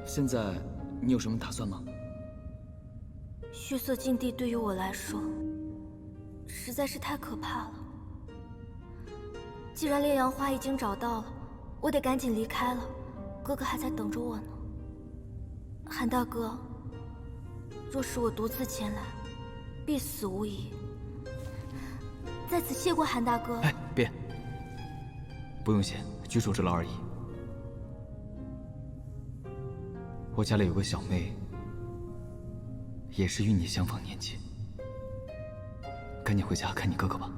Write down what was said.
现在你有什么打算吗？血色禁地对于我来说实在是太可怕了。既然烈阳花已经找到了，我得赶紧离开了。哥哥还在等着我呢。韩大哥，若是我独自前来，必死无疑。在此谢过韩大哥。哎，别，不用谢，举手之劳而已。我家里有个小妹，也是与你相仿年纪。赶紧回家看你哥哥吧。